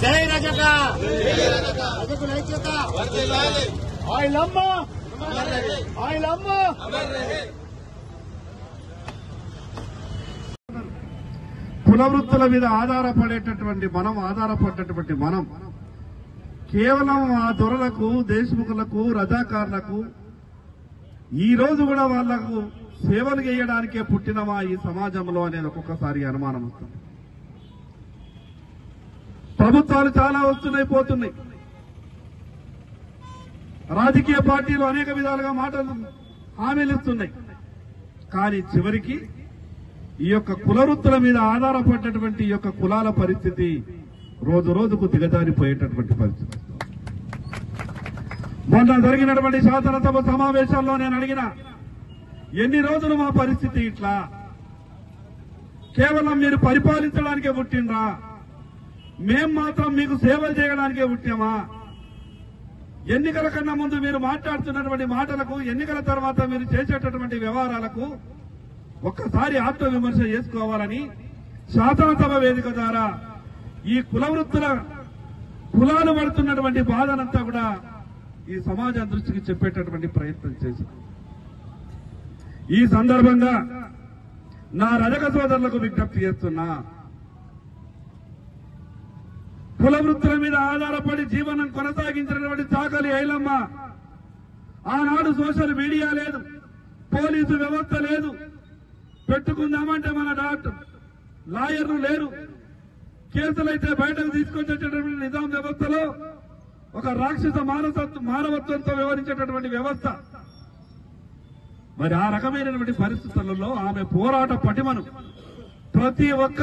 జై రజక రజకుల ఐక్యత ఆయలమ్మ ఆయలమ్మ. కుల వృత్తుల మీద ఆధారపడేటటువంటి మనం కేవలం ఆ దొరలకు, దేశముఖులకు, రజాకారులకు ఈ రోజు కూడా వాళ్లకు సేవలు చేయడానికే పుట్టినమా ఈ సమాజంలో అనేది ఒక్కొక్కసారి అనుమానం వస్తుంది. ప్రభుత్వాలు చాలా వస్తున్నాయి, పోతున్నాయి. రాజకీయ పార్టీలు అనేక విధాలుగా హామీలు ఇస్తున్నాయి. కానీ చివరికి ఈ యొక్క కుల వృత్తుల మీద ఆధారపడినటువంటి ఈ యొక్క కులాల పరిస్థితి రోజు రోజుకు దిగజారిపోయేటటువంటి పరిస్థితి. మొన్న జరిగినటువంటి శాసనసభ సమావేశాల్లో నేను అడిగిన, ఎన్ని రోజులు మా పరిస్థితి ఇట్లా? కేవలం మీరు పరిపాలించడానికే పుట్టినరా? మేం మాత్రం మీకు సేవలు చేయడానికే పుట్టామా? ఎన్నికల కన్నా ముందు మీరు మాట్లాడుతున్నటువంటి మాటలకు, ఎన్నికల తర్వాత మీరు చేసేటటువంటి వ్యవహారాలకు ఒక్కసారి ఆత్మవిమర్శ చేసుకోవాలని శాసనసభ వేదిక ద్వారా ఈ కుల వృత్తుల కులాలు పడుతున్నటువంటి బాధనంతా కూడా ఈ సమాజం దృష్టికి చెప్పేటటువంటి ప్రయత్నం చేశారు. ఈ సందర్భంగా నా రజక సోదరులకు విజ్ఞప్తి చేస్తున్నా, కుల వృత్తుల మీద ఆధారపడి జీవనం కొనసాగించినటువంటి చాకలి ఐలమ్మ ఆనాడు సోషల్ మీడియా లేదు, పోలీసు వ్యవస్థ లేదు, పెట్టుకుందామంటే మన డాక్టర్ లాయర్లు లేరు, కేసులైతే బయటకు తీసుకొచ్చేటటువంటి నిజాం వ్యవస్థలో ఒక రాక్షస మానవత్వంతో వ్యవహరించేటటువంటి వ్యవస్థ. మరి ఆ రకమైనటువంటి పరిస్థితులలో ఆమె పోరాట పటిమను ప్రతి ఒక్క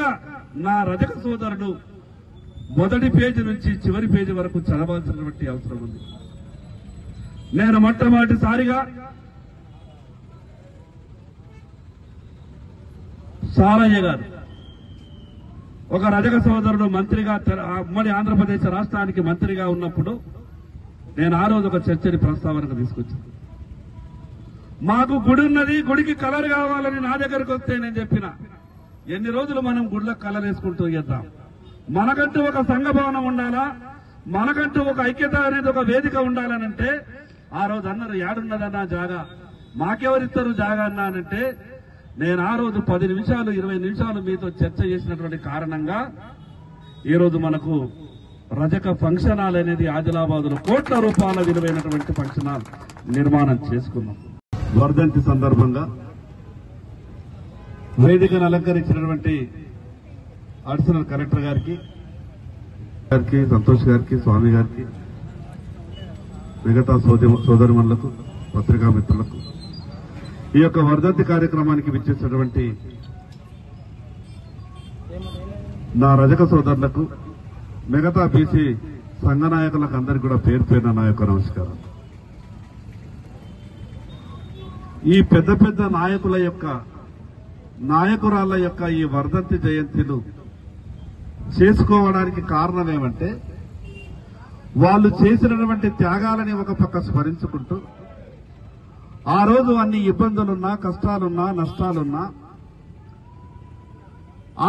నా రజక సోదరుడు మొదటి పేజీ నుంచి చివరి పేజీ వరకు చదవాల్సినటువంటి అవసరం ఉంది. నేను మొట్టమొదటిసారిగా సాలయ్య గారు ఒక రజక సోదరుడు మంత్రిగా, ఉమ్మడి ఆంధ్రప్రదేశ్ రాష్ట్రానికి మంత్రిగా ఉన్నప్పుడు నేను ఆ రోజు ఒక చర్చని ప్రస్తావనకు తీసుకొచ్చాను. మాకు గుడి ఉన్నది, గుడికి కలర్ కావాలని నా దగ్గరకు వస్తే నేను చెప్పిన, ఎన్ని రోజులు మనం గుడిలో కలర్ వేసుకుంటూ చేద్దాం, మనకంటూ ఒక సంఘ భవనం ఉండాలా, మనకంటూ ఒక ఐక్యత అనేది ఒక వేదిక ఉండాలనంటే ఆ రోజు అన్నారు, ఏడున్నదన్నా జాగా, మాకెవరిస్తారు జాగా అన్నానంటే నేను ఆ రోజు 10 నిమిషాలు 20 నిమిషాలు మీతో చర్చ చేసినటువంటి కారణంగా ఈ రోజు మనకు రజక ఫంక్షన్ హాల్ అనేది ఆదిలాబాద్ లో కోట్ల రూపాయల విలువైనటువంటి ఫంక్షన్ హాల్ నిర్మాణం చేసుకున్నాం. వర్ధంతి సందర్భంగా వేదికను అలంకరించినటువంటి అడిషనల్ కలెక్టర్ గారికి, సంతోష్ గారికి, స్వామి గారికి, మిగతా సోదరిమణులకు, పత్రికా మిత్రులకు, ఈ యొక్క వర్ధంతి కార్యక్రమానికి విచ్చేసినటువంటి నా రజక సోదరులకు, మిగతా బీసీ సంఘ నాయకులకు అందరికీ కూడా పేరు పేరున నా యొక్క నమస్కారం. ఈ పెద్ద పెద్ద నాయకుల యొక్క, నాయకురాళ్ల యొక్క ఈ వర్ధంతి జయంతిలు చేసుకోవడానికి కారణం ఏమంటే, వాళ్ళు చేసినటువంటి త్యాగాలని ఒక పక్క స్మరించుకుంటూ, ఆ రోజు అన్ని ఇబ్బందులున్నా, కష్టాలున్నా, నష్టాలున్నా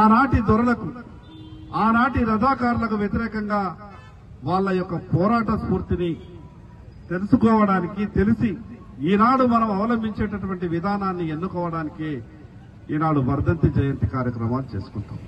ఆనాటి దొరలకు, ఆనాటి రజాకారులకు వ్యతిరేకంగా వాళ్ళ యొక్క పోరాట స్ఫూర్తిని తెలుసుకోవడానికి, తెలిసి ఈనాడు మనం అవలంబించేటటువంటి విధానాన్ని ఎన్నుకోవడానికి ఈనాడు వర్ధంతి జయంతి కార్యక్రమాలు చేసుకుంటాం.